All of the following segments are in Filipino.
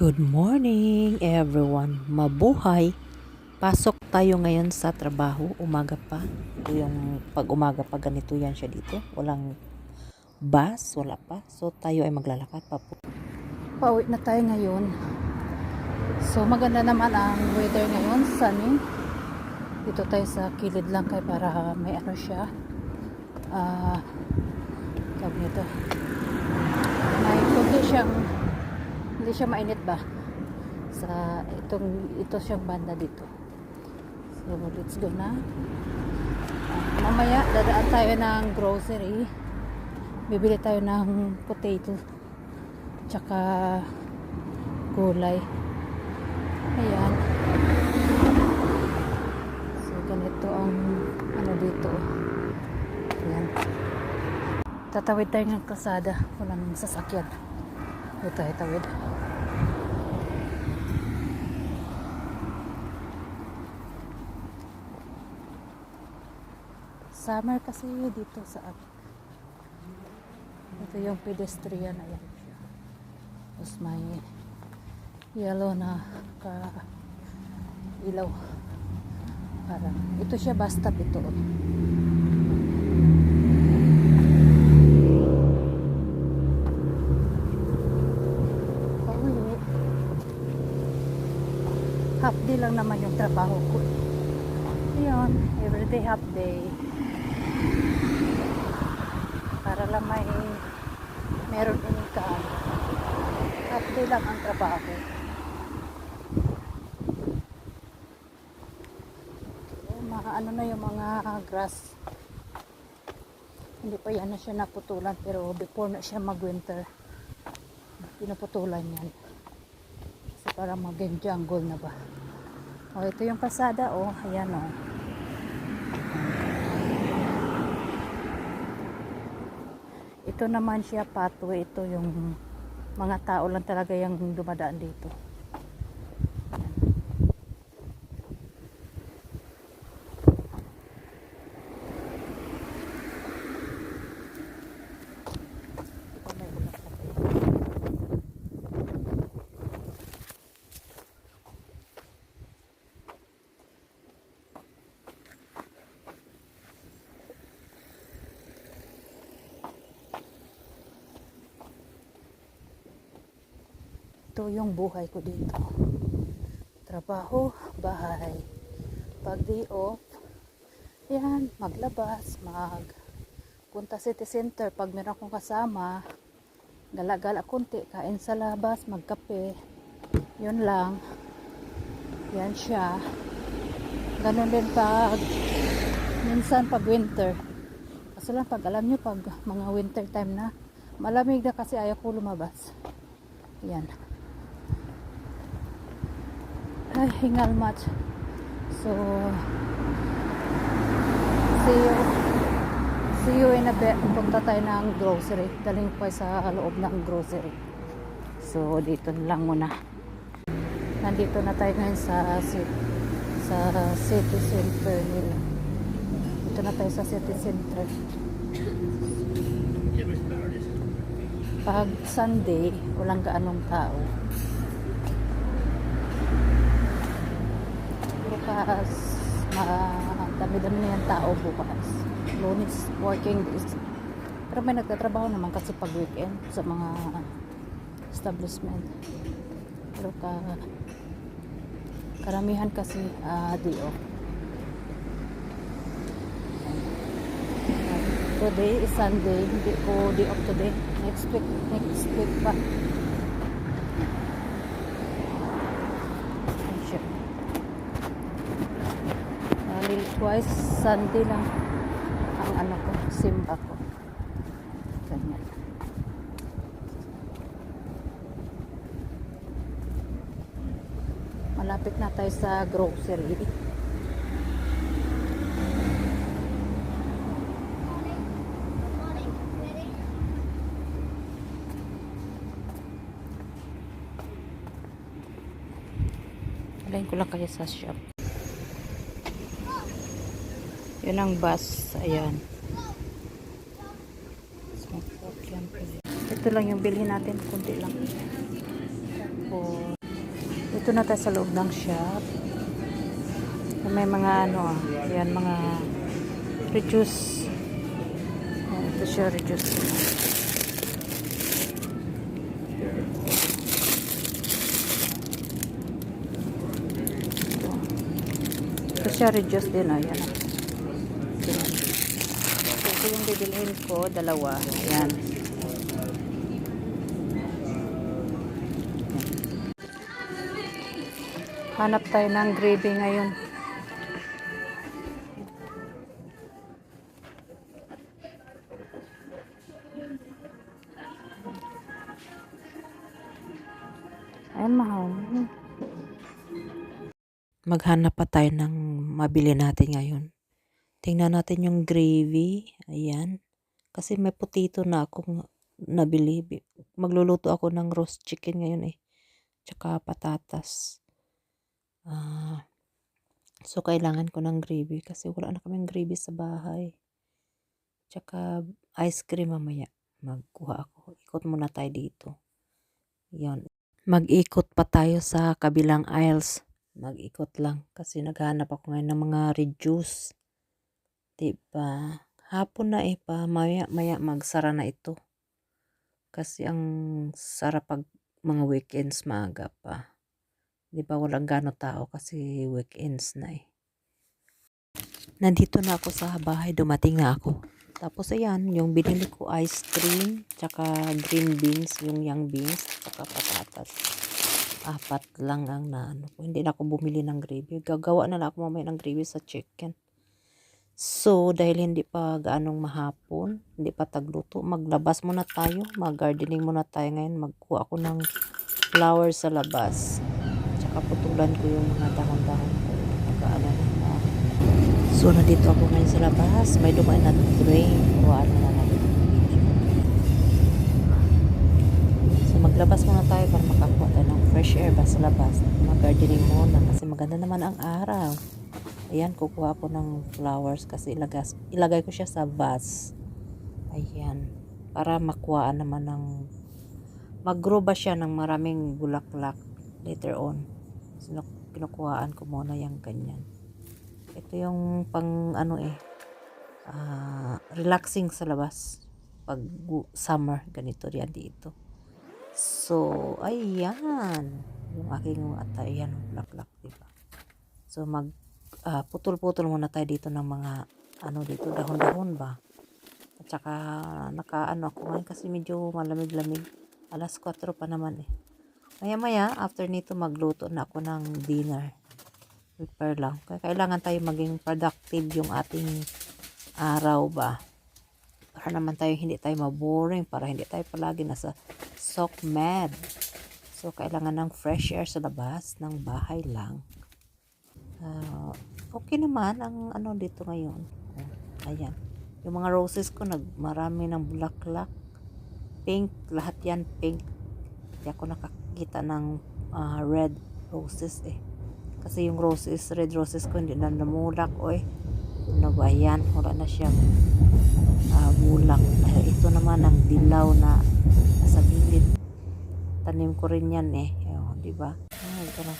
Good morning everyone, mabuhay. Pasok tayo ngayon sa trabaho, umaga pa. Ito yung pag umaga pa ganito yan siya dito. Walang bus, wala pa. So tayo ay maglalakad pa po. Pauwi na tayo ngayon. So maganda naman ang weather ngayon, sunny. Dito tayo sa kilid lang kay para may ano siya. Tawag nito. May hindi siya mainit ba? Sa ito siyang banda dito. So let's go na. Mamaya dadaan tayo ng grocery. Bibili tayo ng potato tsaka gulay. Ayan. So ganito ang ano dito. Ayan. Tatawid tayo ng kalsada. Walang sasakyan. Dito tayo tawid. Summer kasi dito sa akin. Ito yung pedestrian. Ayan siya. Tapos may yellow na ilaw. Parang ito siya bus stop ito. Half day lang naman yung trabaho ko. Ayun, everyday half day. Para lang meron income. Half day lang ang trabaho. Ano na yung mga grass. Hindi pa yan na siya naputulan, pero before na siya mag-winter, pinuputulan yan. Kasi parang maging jungle na ba. O, ito yung kalsada, o. Ayan, o. Ito naman siya pathway. Ito yung mga tao lang talaga yung dumadaan dito. Ito yung buhay ko dito. Trabaho, bahay. Pag day off, yan, maglabas, punta city center. Pag meron akong kasama, gala-gala kunti, kain sa labas, magkape. Yun lang. Yan siya. Ganun din minsan pag winter. Kasi lang pag alam nyo, pag mga winter time na, malamig na kasi ayaw ko lumabas. Yan. Ay, hingal much. So, see you in a bit. Punta tayo ng grocery. Daling pa sa loob ng grocery. So, dito lang muna. Nandito na tayo ngayon sa city center nila. Dito na tayo sa city center. Pag Sunday, walang gaanong tao. Bukas, dami-dami na yung tao bukas. Lunes, working days. Pero may nagtatrabaho naman kasi pag weekend sa mga establishment. Pero karamihan kasi day off. Today is Sunday. Hindi ko day off today. Next week pa. Twice Sunday lang ang ano ko, simba ko. Ganyan. Malapit na tayo sa grocery. Alayin ko lang kayo sa shop. Yun ang bus. Ayan. Ito lang yung bilhin natin. Kunti lang. Tapos Dito na tayo sa loob ng shop. May mga ano yan, mga reduce. Ito siya, reduce. Ito siya, reduce din. Ayan. Ito yung bibilhin ko, dalawa. Ayan. Hanap tayo ng gravy ngayon. Ayan, mahal. Maghanap pa tayo ng mabili natin ngayon. Tingnan natin yung gravy. Ayan. Kasi may potato na akong nabili. Magluluto ako ng roast chicken ngayon eh. Tsaka patatas. So, kailangan ko ng gravy kasi wala na kaming gravy sa bahay. Tsaka ice cream mamaya. Magkuha ako. Ikot muna tayo dito. Yan. Mag-ikot pa tayo sa kabilang aisles. Mag-ikot lang kasi naghahanap ako ngayon ng mga reduce. Diba? Hapon na eh pa. Maya magsara na ito. Kasi ang sarap pag mga weekends maaga pa. Diba walang gano tao kasi weekends na eh. Nandito na ako sa bahay. Dumating na ako. Tapos ayan, yung binili ko ice cream, tsaka green beans, yung young beans, tsaka patatas. 4 lang ang naano ko. Hindi na ako bumili ng gravy. Gagawa na lang ako mamaya ng gravy sa chicken. So, dahil hindi pa gaanong mahapon, hindi pa tagluto, maglabas muna tayo. Mag-gardening muna tayo ngayon. Magkuha ako ng flowers sa labas. Tsaka putulan ko yung mga dahon-dahon ko. So, nandito ako ngayon sa labas. May dumaan na train. Kuhaan na natin yung video. So, maglabas muna tayo para makakuha tayo ng fresh air ba sa labas. Mag-gardening muna kasi maganda naman ang araw. Ayan, kukuha ko ng flowers kasi ilagay ko siya sa vase. Ayan. Para makuhaan naman ng mag-grow ba siya ng maraming bulaklak later on. So, kinukuhaan ko muna yung ganyan. Ito yung pang relaxing sa labas pag summer, ganito riyan dito. So ayan yung aking ayan bulaklak, diba? So putol-putol muna tayo dito ng mga dito dahon-dahon ba, at saka ako ngayon kasi medyo malamig-lamig, 4:00 pa naman eh. Maya after nito magluto na ako ng dinner. Prepare lang. Kailangan tayo maging productive yung ating araw ba. Para naman tayo hindi tayo maboring. Para hindi tayo palagi nasa SOCMED. So, kailangan ng fresh air sa labas ng bahay lang. Okay naman ang dito ngayon. Ayan. Yung mga roses ko, marami ng bulaklak. Pink. Lahat yan pink. Hindi ako nakakita ng red roses eh. Kasi yung red roses ko hindi na namulak. Oy, ayan, wala na siyang bulak. Ito naman ang dilaw na nasa gilid. Tanim ko rin yan eh. Diba? Ito na.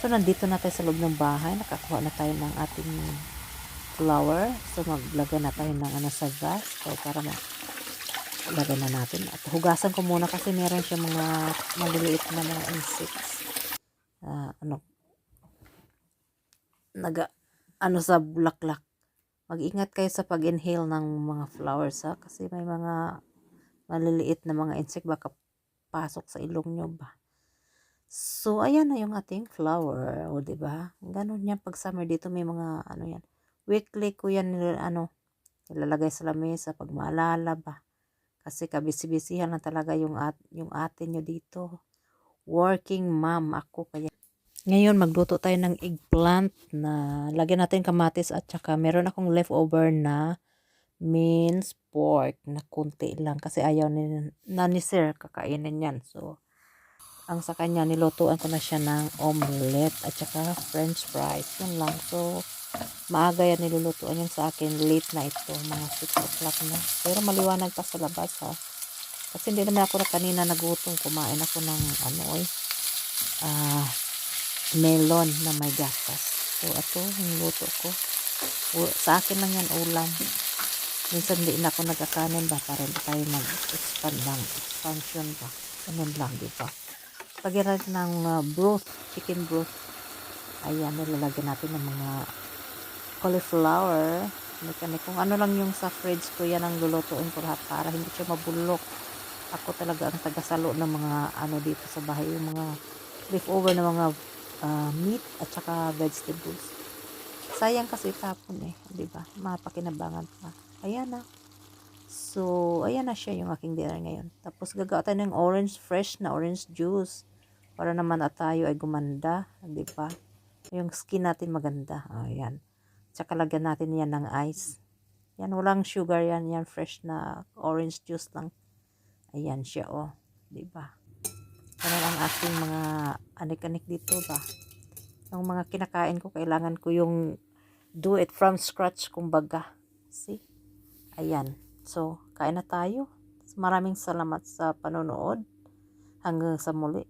So, nandito na tayo sa loob ng bahay. Nakakuha na tayo ng ating flower. So, maglagay na tayo ng sa vase. So, para maglagay na natin. At hugasan ko muna kasi meron siya mga maliliit na mga insects. Sa bulaklak. Mag-ingat kayo sa pag-inhale ng mga flowers ha, kasi may mga maliliit na mga insect baka pasok sa ilong nyo ba. So ayan na yung ating flower, o diba? Ganun yan pag summer dito, may mga yan. Weekly ko yan nilalagay sa lamesa pag maalala ba. Kasi kabisi-bisihan na talaga yung ate nyo dito. Working mom ako kaya. Ngayon, magluto tayo ng eggplant na lagyan natin kamatis at saka meron akong leftover na minced pork na kunti lang kasi ayaw ni sir kakainin yan. So, ang sa kanya, nilutuan ko na siya ng omelette at saka french fries. Yun lang. So, maaga yan nilulutuan yan sa akin. Late na ito. Mga 6 o'clock na. Pero maliwanag pa sa labas ha. Kasi hindi naman ako kanina nagutom. Kumain ako ng melon na may gatas. So, ito yung luto ko. Sa akin lang yan ulam. Minsan hindi na ako nagkakanin ba para hindi tayo mag-expand ng expansion ba. Ganun lang, di ba? Lagyan natin ng broth, chicken broth. Ayan, nilalagyan natin ng mga cauliflower. Kung ano lang yung sa fridge ko, yan ang lulutuin ko lahat para hindi siya mabulok. Ako talaga ang tagasalo ng mga ano dito sa bahay, yung mga leftover na mga meat at saka vegetables. Sayang kasi tapon di ba? Mapakinabangan pa. Ayan na. So, ayan na siya yung aking dinner ngayon. Tapos gagawa tayo ng fresh na orange juice para naman at tayo ay gumanda, di ba? Yung skin natin maganda. Ayan. Tsaka lagyan natin yan ng ice. Yan, walang sugar yan. Yan, fresh na orange juice lang. Ayan siya, di ba? Ano ang aking mga anik-anik dito ba? Yung mga kinakain ko, kailangan ko yung do it from scratch, kumbaga. See? Ayan. So, kain na tayo. Maraming salamat sa panonood. Hanggang sa muli.